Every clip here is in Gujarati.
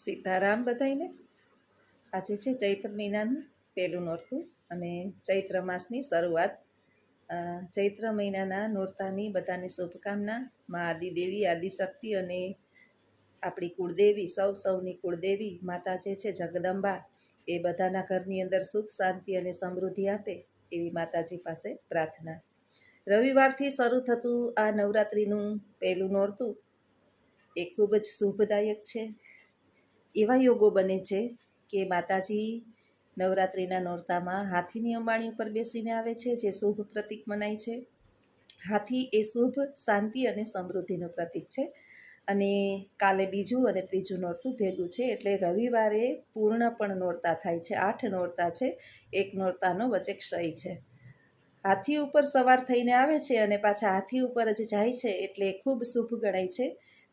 સીતારામ બધાઈને. આજે છે ચૈત્ર મહિનાનું પહેલું નોરતું અને ચૈત્ર માસની શરૂઆત. ચૈત્ર મહિનાના નોરતાની બધાને શુભકામના. મા આદિદેવી આદિશક્તિ અને આપણી કુળદેવી સૌની કુળદેવી માતા જે છે જગદંબા, એ બધાના ઘરની અંદર સુખ શાંતિ અને સમૃદ્ધિ આપે એવી માતાજી પાસે પ્રાર્થના. રવિવારથી શરૂ થતું આ નવરાત્રિનું પહેલું નોરતું એ ખૂબ જ શુભદાયક છે. એવા યોગો બને છે કે માતાજી નવરાત્રિના નોરતામાં હાથીની અંબાણી ઉપર બેસીને આવે છે, જે શુભ પ્રતીક મનાય છે. હાથી એ શુભ, શાંતિ અને સમૃદ્ધિનું પ્રતીક છે. અને કાલે બીજું અને ત્રીજું નોરતું ભેગું છે, એટલે રવિવારે પૂર્ણ પણ નોરતા થાય છે. 8 નોરતા છે, એક નોરતાનો વચ્ચે ક્ષય છે. હાથી ઉપર સવાર થઈને આવે છે અને પાછા હાથી ઉપર જ જાય છે, એટલે ખૂબ શુભ ગણાય છે.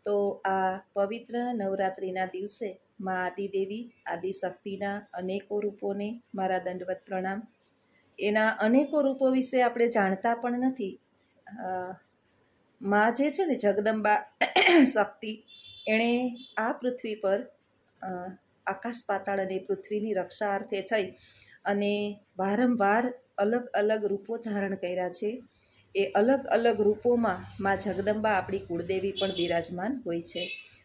તો આ પવિત્ર નવરાત્રિના દિવસે મા આદિદેવી આદિશક્તિના અનેકો રૂપોને મારા દંડવત પ્રણામ. એના અનેકો રૂપો વિશે આપણે જાણતા પણ નથી. મા જે છે ને જગદંબા શક્તિ, એણે આ પૃથ્વી પર આકાશ પાતાળ અને પૃથ્વીની રક્ષા અર્થે થઈ અને વારંવાર અલગ અલગ રૂપો ધારણ કર્યા છે. એ અલગ અલગ રૂપોમાં મા જગદંબા આપણી કુળદેવી પણ બિરાજમાન હોય છે.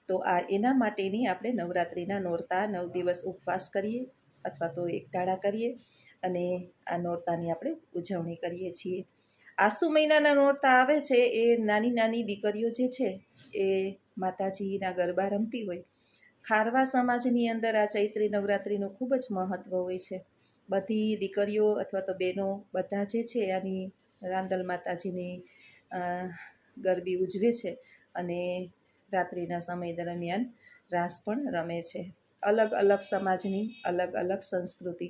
તો આ એના માટેની આપણે નવરાત્રિના નોરતા 9 દિવસ ઉપવાસ કરીએ અથવા તો એકટાણા કરીએ અને આ નોરતાની આપણે ઉજવણી કરીએ છીએ. આસુ મહિનાના નોરતા આવે છે, એ નાની નાની દીકરીઓ જે છે એ માતાજીના ગરબા રમતી હોય. ખારવા સમાજની અંદર આ ચૈત્રી નવરાત્રિનું ખૂબ જ મહત્ત્વ હોય છે. બધી દીકરીઓ અથવા તો બહેનો બધા જે છે આની રાંદલ માતાજીની ગરબી ઉજવે છે અને રાત્રિના સમય દરમિયાન રાસ પણ રમે છે. અલગ અલગ સમાજની અલગ અલગ સંસ્કૃતિ.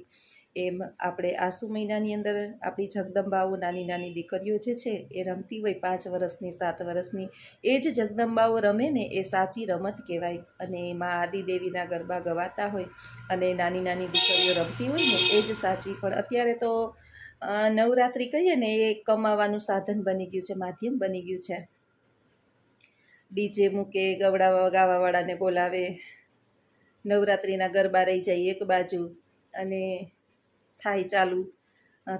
એમ આપણે આસુ મહિનાની અંદર આપણી જગદંબાઓ નાની નાની દીકરીઓ જે છે એ રમતી હોય, 5 વર્ષની 7 વર્ષની, એ જ જગદંબાઓ રમે ને એ સાચી રમત કહેવાય. અને એમાં આદિદેવીના ગરબા ગવાતા હોય અને નાની નાની દીકરીઓ રમતી હોય ને એ જ સાચી. પણ અત્યારે તો નવરાત્રિ કહીએ ને એ કમાવાનું સાધન બની ગયું છે, માધ્યમ બની ગયું છે. ડીજે મૂકે, ગાવાવાળાને બોલાવે, નવરાત્રિના ગરબા રહી જાય એક બાજુ અને થાય ચાલુ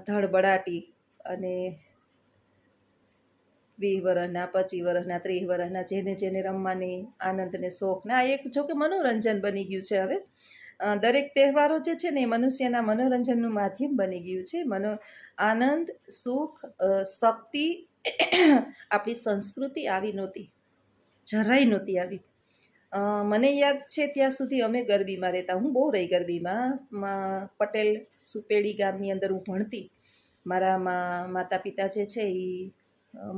ધડબડાટી. અને 20 વર્ષના, 25 વર્ષના, 30 વર્ષના, જેને જેને રમવાની આનંદને શોખને આ એક જોકે મનોરંજન બની ગયું છે. હવે દરેક તહેવારો જે છે ને એ મનુષ્યના મનોરંજનનું માધ્યમ બની ગયું છે. આનંદ, સુખ, શક્તિ આપણી સંસ્કૃતિ આવી નહોતી, જરાય નહોતી આવી. મને યાદ છે ત્યાં સુધી અમે ગરબીમાં રહેતા. હું બહુ રહી ગરબીમાં. પટેલ સુપેડી ગામની અંદર હું ભણતી. મારા માતા પિતા જે છે એ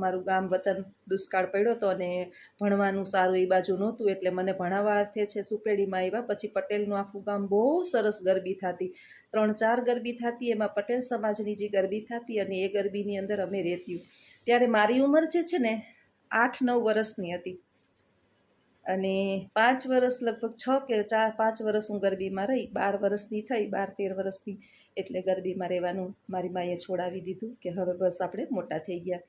મારું ગામ વતન દુષ્કાળ પડ્યો હતો અને ભણવાનું સારું એ બાજુ નહોતું, એટલે મને ભણાવવા અર્થે છે સુપેડીમાં આવ્યા. પછી પટેલનું આખું ગામ બહુ સરસ ગરબી થતી, 3-4 ગરબી થતી. એમાં પટેલ સમાજની જે ગરબી થતી અને એ ગરબીની અંદર અમે રહેતી. ત્યારે મારી ઉંમર જે છે ને 8-9 વર્ષની હતી અને 5 વર્ષ, લગભગ 6 કે 5 વર્ષ હું ગરબીમાં રહી. 12 વર્ષની થઈ, 12-13 વર્ષની, એટલે ગરબીમાં રહેવાનું મારી માએ છોડાવી દીધું કે હવે બસ આપણે મોટા થઈ ગયા.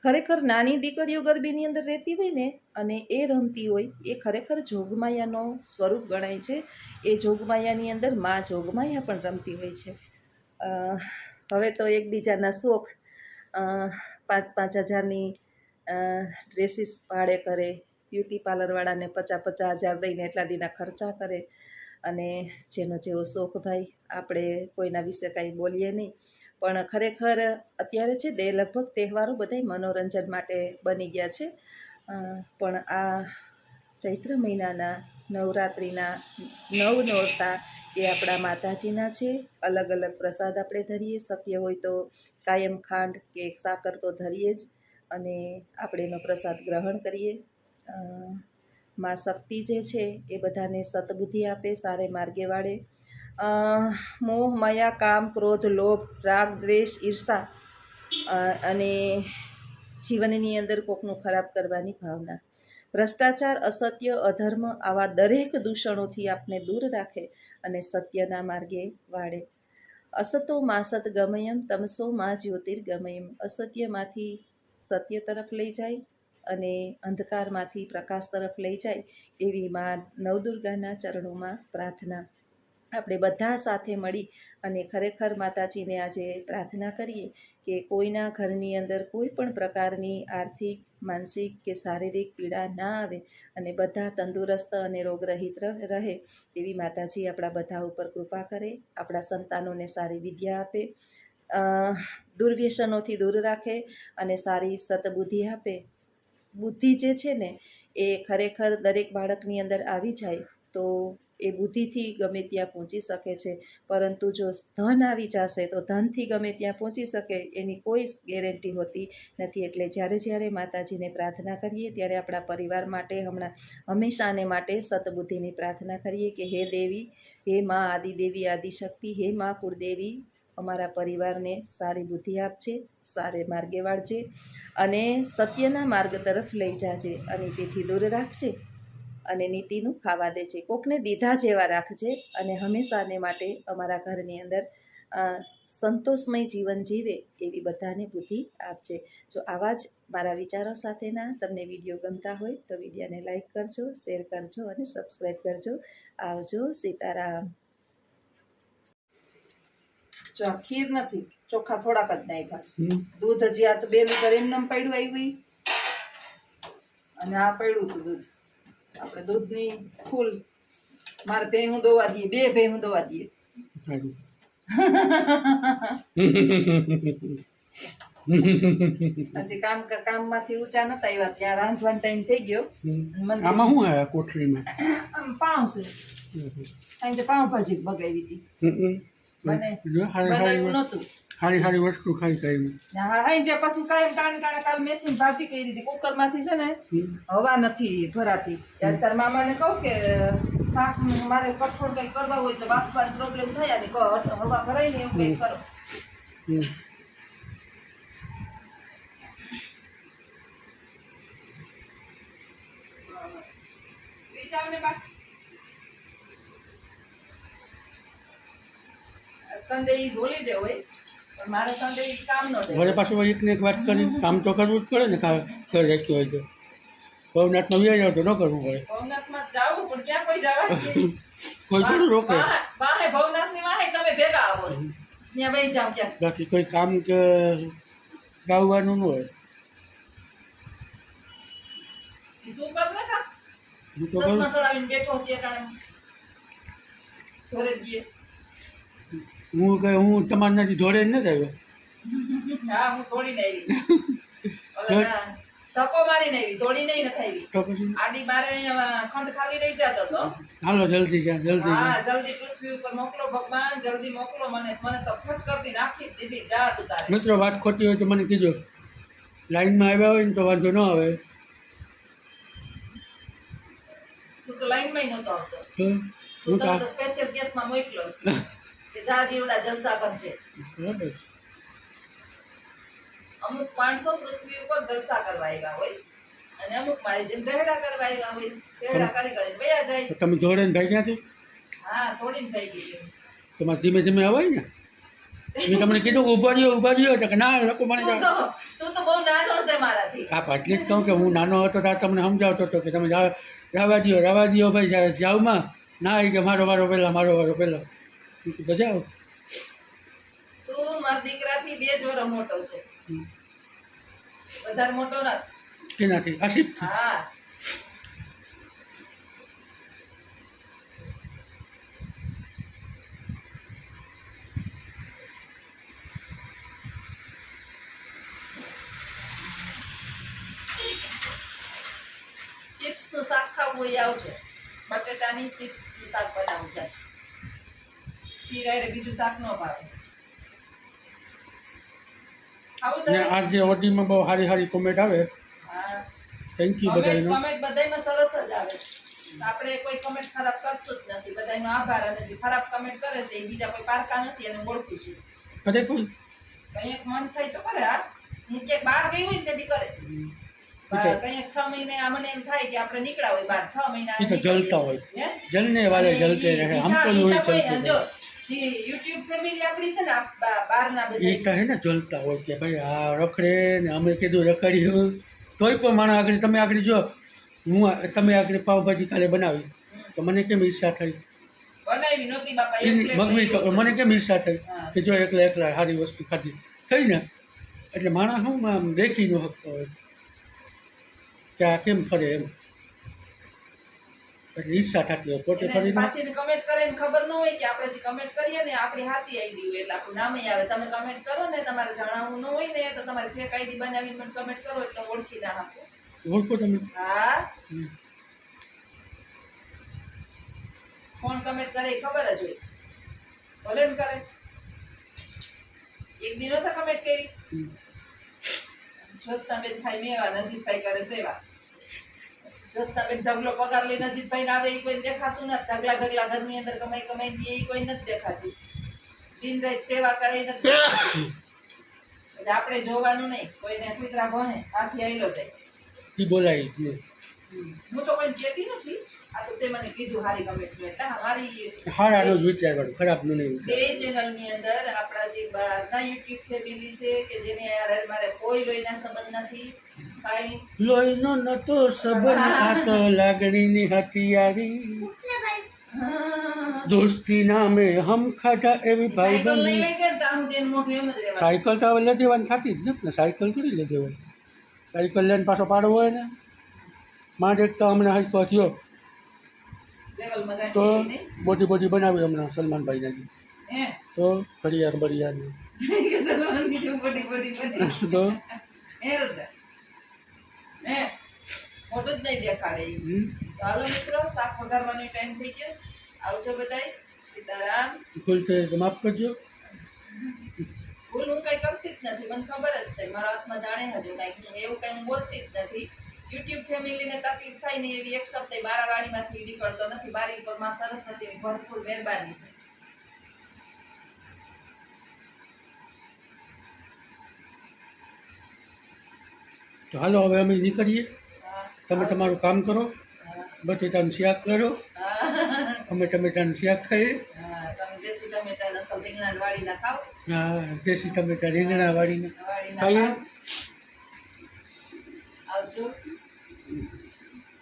ખરેખર નાની દીકરીઓ ગરબીની અંદર રહેતી હોય ને અને એ રમતી હોય, એ ખરેખર જોગમાયાનો સ્વરૂપ ગણાય છે. એ જોગમાયાની અંદર મા જોગમાયા પણ રમતી હોય છે. હવે તો એકબીજાના શોખ 5-5 હજારની ડ્રેસીસ ભાડે કરે, બ્યુટી પાર્લરવાળાને 50-50 હજાર દઈને એટલા દીના ખર્ચા કરે. અને જેનો જેવો શોખ ભાઈ, આપણે કોઈના વિશે કાંઈ બોલીએ નહીં. પણ ખરેખર અત્યારે છે તે લગભગ તહેવારો બધાય મનોરંજન માટે બની ગયા છે. પણ આ ચૈત્ર મહિનાના નવરાત્રિના 9 નોરતા એ આપણા માતાજીના છે. અલગ અલગ પ્રસાદ આપણે ધરીએ, શક્ય હોય તો કાયમ ખાંડ કે સાકર તો ધરીએ જ અને આપણે એનો પ્રસાદ ગ્રહણ કરીએ. મા શક્તિ જે છે એ બધાને સતબુદ્ધિ આપે, સારે માર્ગે વાળે. મોહ, માયા, કામ, ક્રોધ, લોભ, રાગ, દ્વેષ, ઈર્ષા અને જીવનની અંદર કોકનું ખરાબ કરવાની ભાવના, ભ્રષ્ટાચાર, અસત્ય, અધર્મ, આવા દરેક દૂષણોથી આપને દૂર રાખે અને સત્યના માર્ગે વાળે. અસતો મા સતગમયમ તમસો મા જ્યોતિર્ગમયમ. અસત્યમાંથી સત્ય તરફ લઈ જાય અને અંધકારમાંથી પ્રકાશ તરફ લઈ જાય એવી મા નવદુર્ગાના ચરણોમાં પ્રાર્થના. આપણે બધા સાથે મળી અને ખરેખર માતાજીને આજે પ્રાર્થના કરીએ કે કોઈના ઘરની અંદર કોઈ પણ પ્રકારની આર્થિક, માનસિક કે શારીરિક પીડા ના આવે અને બધા તંદુરસ્ત અને રોગરહિત રહે એવી માતાજી આપણા બધા ઉપર કૃપા કરે, આપણા સંતાનોને સારી વિદ્યા આપે, દુર્વ્યસનોથી દૂર રાખે અને સારી સતબુદ્ધિ આપે. બુદ્ધિ જે છે ને એ ખરેખર દરેક બાળકની અંદર આવી જાય તો એ બુદ્ધિથી ગમે ત્યાં પહોંચી શકે છે, પરંતુ જો ધન આવી જશે તો ધનથી ગમે ત્યાં પહોંચી શકે એની કોઈ ગેરંટી હોતી નથી. એટલે જ્યારે જ્યારે માતાજીને પ્રાર્થના કરીએ ત્યારે આપણા પરિવાર માટે હંમેશાને માટે સતબુદ્ધિની પ્રાર્થના કરીએ કે હે દેવી, હે મા આદિદેવી આદિશક્તિ, હે મા કુળદેવી, અમારા પરિવારને સારી બુદ્ધિ આપજે, સારે માર્ગે વાળજે અને સત્યના માર્ગ તરફ લઈ જાજે અને તેથી દૂર રાખજે અને નીતિનું ખાવા દેજે, કોકને દીધા જેવા રાખજે અને હંમેશાને માટે અમારા ઘરની અંદર સંતોષમય જીવન જીવે એવી બધાને બુદ્ધિ આપજે. જો આવા જ મારા વિચારો સાથેના તમને વિડીયો ગમતા હોય તો વિડીયોને લાઈક કરજો, શેર કરજો અને સબસ્ક્રાઈબ કરજો. આવજો. સીતારામ. જો ખીર નથી, ચોખા થોડાક જ નાખ્યા. દૂધ હજી આ તો 2 લીટર એમને પડ્યું આવ્યું અને આ પડ્યું હતું દૂધ. આપણે દૂધની ફૂલ મારે ભેહું દોવા દઈએ, 2 ભેહું દોવા દઈએ. હજી કામમાંથી ઊંચા નતા આવ્યા ત્યાં રાંધવાનો ટાઈમ થઈ ગયો. આમાં શું આવ્યા કોઠડીમાં? આમ પાઉં છે, આજે પાઉંભાજી મગાવી હતી. બનાવ્યું નહોતું. સારી સારી વસ્તુ ખાઈ ખાઈ. હા, જે પછી કાલ મેથીની ભાજી કરી દીધી. કુકરમાંથી છે ને હવા નથી ભરાતી. ત્યારે તાર મામાને કહું કે શાક મારે કઠોળ કંઈક કરવા હોય તો બાફવાનો પ્રોબ્લેમ થયા ને હવા ભરાય ને એવું કંઈક કરો. સન્ડે ઇઝ હોલિડે હોય પણ મારે સન્ડે ઇઝ કામનો ડે. ઘરે પાછું એકને એક વાત કરી કામ તો કરવું જ પડે ને. ઘર રાખ્યું હોય તો ભવનાથમાં વ્યાજ જાવ તો ન કરવું પડે. ભવનાથમાં જાવું પણ ક્યાં કોઈ જવા કોઈ થોડું રોકે. વાહે ભવનાથની વાહે તમે ભેગા આવો ત્યાં વહી જાવ ક્યાં. બાકી કોઈ કામ કે ગાવવાનું ન હોય. તું કર ને કા હું તો ચશ્મા સડાવીને બેઠો હતી કારણે ઘરે જઈએ. હું તમારા નથી જોડે જ નથી આવ્યો. હા, હું તોડીને આવી. ધક્કો મારીને આવી, તોડીને નથી આવી. તો પછી આડી મારે ખંડ ખાલી રહી જતો હતો. હાલો જલ્દી જા, જલ્દી હા, જલ્દી પૃથ્વી ઉપર મોકલો ભગવાન, જલ્દી મોકલો મને તો ફટ કરતી નાખી દીધી. જા તું તારે. મિત્રો વાત ખોટી હોય તો મને કીજો. લાઈનમાં આવ્યા હોય ને તો વાંધો ન આવે. તું તો લાઈનમાં નહોતો આવતો. હું તું તો તો સ્પેશિયલ કેસમાં મોકલો કે જા જીવડા જલસા કરશે. બરાબર. અમુક માણસો પૃથ્વી ઉપર જલસા કરવા આવ્યા હોય અને અમુક મારી જેમ ઢહેડા કરવા આવ્યા હોય. ઢહેડા કરી કરીને વયા જાય. તો તમે જોડે ને ભાઈ ક્યાંથી? હા, થોડીને થઈ ગઈ છે. તમારે ધીમે ધીમે અવાય ને. મેં તમને કીધું કે ઊભા રહ્યો તો કે ના લોકો મને તું તો બહુ નાનો છે મારાથી. હા, એટલે જ કહું કે હું નાનો હતો ત્યારે તમને સમજાવતો હતો કે તમે રવા દો ભાઈ જાવમાં ના આવી કે મારો વારો પહેલાં બજાવ. તું મારા દીકરાથી 2 જ વર્ષ મોટો છે, વધારે મોટો નથી. કેનાથી? આશિફ. હા, ચિપ્સનું શાક ખાવું હોય આવજો. બટેટાની ચિપ્સનું શાક બનાવું છે. ખીર હારે બીજું શાક ન ભાવે. આવું ને તમે આજે ઓડીમાં બહુ સારી કોમેન્ટ આવે. હા, થેન્ક યુ બધાનો. કમેન્ટ બધાયમાં સરસ જ આવે છે. આપણે કોઈ કમેન્ટ ખરાબ કરતું જ નથી. બધાનો આભાર. અને જે ખરાબ કમેન્ટ કરે છે એ બીજા કોઈ પારકા નથી અને ઓળખું છું. કરે કોઈ કંઈક મન થાય તો કરે. હા, હું ક્યાંક બહાર ગઈ હોય ને તેથી કરે. કંઈક 6 મહિને આ મને એમ થાય કે આપણે નીકળ્યા હોય બહાર 6 મહિના એ તો જલતા હોય. જલને વાલે જલતે રહે. હમ તો यूं ही चलते જો જે યુટ્યુબ ફેમિલી આપણી છે ને બહારના એ બધા કહે ને જલતા હોય કે ભાઈ આ રખડે ને અમે કીધું રખડ્યું તોય પણ માણસ આગળ તમે આગળ જો તમે આગળ પાવભાજી કાલે બનાવી તો મને કેમ ઈચ્છા થઈ બનાવી નહોતી બાપા મગવી તો મને કેમ ઈચ્છા થઈ હા. કે જો એકલા એકલા સારી વસ્તુ ખાધી થઈ ને એટલે માણસ શું આમ દેખી ન શકતો હોય કે આ કેમ ફરે એમ એટલે ઈચ્છા થતી હોય પોતે ફરી પાછી કમેન્ટ કરે ને ખબર ન હોય કે આપણે જે કમેન્ટ કરીએ ને આપણી સાચી આઈડી હોય એટલે આપણું નામે આવે તમે કમેન્ટ કરો ને તમારે જણાવવું ન હોય ને તો તમારી ફેક આઈડી બનાવીને મને કમેન્ટ કરો એટલે ઓળખી ના આપો ઓળખો તમે હા કોણ કમેન્ટ કરે એ ખબર જ હોય ભલે ને કરે એક દિનો તો કમેન્ટ કરી જોસ્તાબેન ખાઈ મેવા નજીકભાઈ કરે સેવા જોસ્તાબેન ઢગલો પગાર લઈ નજીકભાઈ આવે એ કોઈ દેખાતું નથી ઢગલા ઘરની અંદર કમાઈ કમાઈ એ કોઈ નથી દેખાતું દિન રાત સેવા કરે નથી દેખાતું. એટલે આપણે જોવાનું નહીં કોઈને કુતરા ભણે હાથી આયલો જાય એ બોલાય જ નહીં હું તો કોઈ કહેતી નથી આ તો તે મને કીધું હારી કમેન્ટ એટલે મારી હારાનો જ વિચારવાનું ખરાબનું નહીં બે ચેનલની અંદર આપણા જે બહારના યુટ્યુબ ફેમિલી છે કે જેને યાર મારે કોઈ લોહીના સંબંધ નથી કાંઈ લોહીનો નતો સંબંધ આ તો લાગણીની હથિયારી દોસ્તી નામે હમ ખાધા એવી ભાઈ સાયકલ બની નહીં લઈ ગયા ને ત્યાં સુધી એનું મોઢું એમ જ રહેવાનું. સાયકલ તો હવે લઈ દેવાની થતી જ નથી ને સાયકલ થોડી લઈ દેવાની સાયકલ લઈને પાછો પાડવો હોય ને માંડ એક તો હમણાં હજકો થયો લેવલમાં ગાંઠી તો ગઈ નહીં? બોડી બનાવી હમણાં સલમાનભાઈને જ હે? તો ઘડિયાળ બડિયાળ કે સલમાનની જેવું બોડી બની. તો હે રદ્દા? હે? મોઢું જ નહીં દેખાડે ઈ. તો હાલો મિત્રો શાક વઘારવાનો ટાઈમ થઈ ગયો છે. આવજો બધાય સીતારામ. ભૂલ થઈ તો માફ કરજો ભૂલ હું કઈ કરતી જ નથી મને ખબર જ છે મારા હાથમાં જાણે હજુ કાંઈક હું એવું કઈ હું બોલતી જ નથી યુટ્યુબ ફેમિલીને તકલીફ થાય ને એવી એક શબ્દ મારા વાણીમાંથી નીકળતો નથી મારી ઉપર માં સરસ્વતીની ભરપૂર મહેરબાની છે. તો હાલો હવે અમે નીકળીએ હા. તમે તમારું કામ કરો હા. બટેટાનું શાક કરો હા. અમે ટમેટાનું શાક ખાઈએ હા, તમે દેશી ટમેટાના અસલ રીંગણા વાળીના ખાઓ હા દેશી ટમેટા રીંગણા વાળીને વાળીના ખાઈએ ખાઓ. આવજો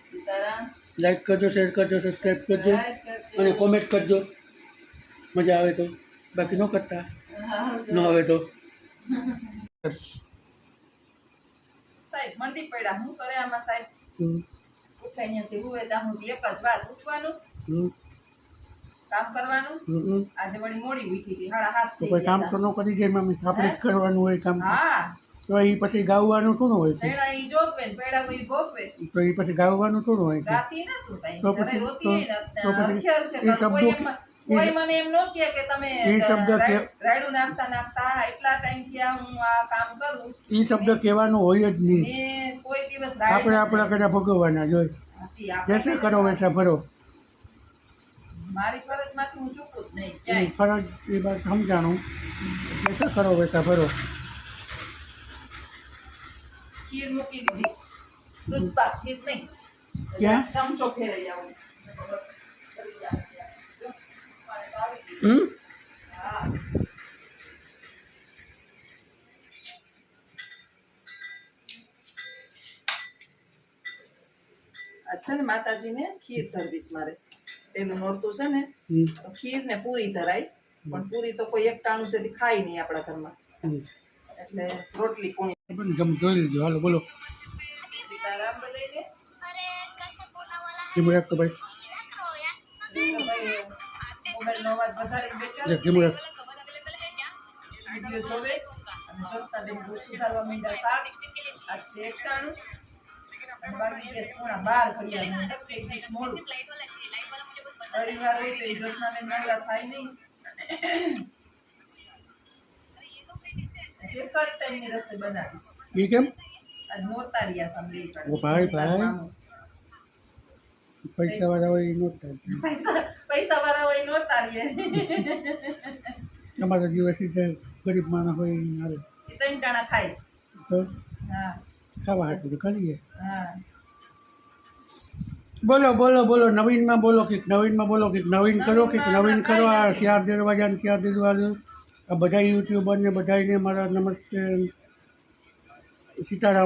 સીતારામ. લાઈક કરજો શેર કરજો સબસ્ક્રાઈબ કરજો લાઈક કરજો. અને કોમેન્ટ કરજો મજા આવે તો બાકી ન કરતા આવજો. ન આવે તો સાહેબ મંડી પડ્યા હું કરે આમાં સાહેબ હમ, ઉઠાઈ ત્યાંથી હુવે ત્યાં સુધી એક જ વાત ઉઠવાનું હમ, કામ કરવાનું હમ. આજે વળી મોડી ઉઠી હતી 7:30 તો થઈ કોઈ કામ તો ગયા ન કરી જાય મમ્મી આપણે જ કરવાનું હોય કામ હતા. હા તો એ પછી ગાવવાનું થોડું હોય છે ચેડા ઈ જોગવે ને પેડા ઈ ભોગવે તો એ પછી ગાવવાનું થોડું હોય છે ગાતી નતું કઈ તો જ્યારે પછી- રોતી હોય તો ને પછી અરખે અરખે એ કરું. શબ્દો કોઈ કે- કોઈ મને એમ ન કહે કે તમે એ શબ્દ કે- રાયડું નાખતા નાખતા એટલા ટાઈમ થી હું આ કામ કરું એ શબ્દ કહેવાનો હોય જ નહીં ને કોઈ દિવસ આપણે આપણા કદાચ ભોગવવાના જોઈ હતી આપણે જૈસે કરો વૈસા ભરો મારી ફરજમાંથી હું ચૂકું જ નહીં એની ક્યાંય ફરજ એ વાત સમજાણું જૈસે કરો વૈસા ભરો ખીર મૂકી દીધી દૂધ પાક ખીર નહીં ક્યાં? ચમચો ફેરવી આવું હમ હા અચ્છા ને માતાજીને ખીર ધરવીશ મારે પેલું નોરતું છે ને હમ, તો ખીર ને પૂરી ધરાય પણ પૂરી તો કોઈ એક ટાણું છે ખાય નહીં આપણા ઘરમાં હમ. એટલે રોટલી પૂણી પણ તમે જોઈ લેજો હાલો બોલો સીતારામ બધાયને ધીમું રાખતો ભાઈ મોબાઈલનો અવાજ વધારીને બેઠો લે, ધીમું રાખ વિડીયો જોવે અને જોસ્તા બેન બહુ સુધારવા માંડ્યા શાક આ છે એકટાણું અને બાકી ગેસ 12:30 ઘડિયાળ એક દિવસ મોડું રવિવાર હોય તો એ જોશના બેન નવરા થાય નહીં જે કટ ટાઈમની રસોઈ બનાવીશ એ કેમ આજ નોરતારિયા સાંભળી ઓ ભાઈ, ભાઈ. પૈસા વાળા હોય એ નોટ થાય પૈસા વાળા હોય નોરતારીએ તમારા જેવા સીધા ગરીબ માણસ હોય એ હાલે એ ત્રણ ટાણા ખાય તો હા ખાવા હાટું તો કરીએ હા બોલો બોલો બોલો નવીનમાં બોલો કંઈક નવીનમાં બોલો કંઈક નવીન કરો કંઈક નવીન કરો આ શિયાર દરવાજાને શિયાર દરવાજો આ બધા યુટ્યુબરને બધાને મારા નમસ્તે સીતારામ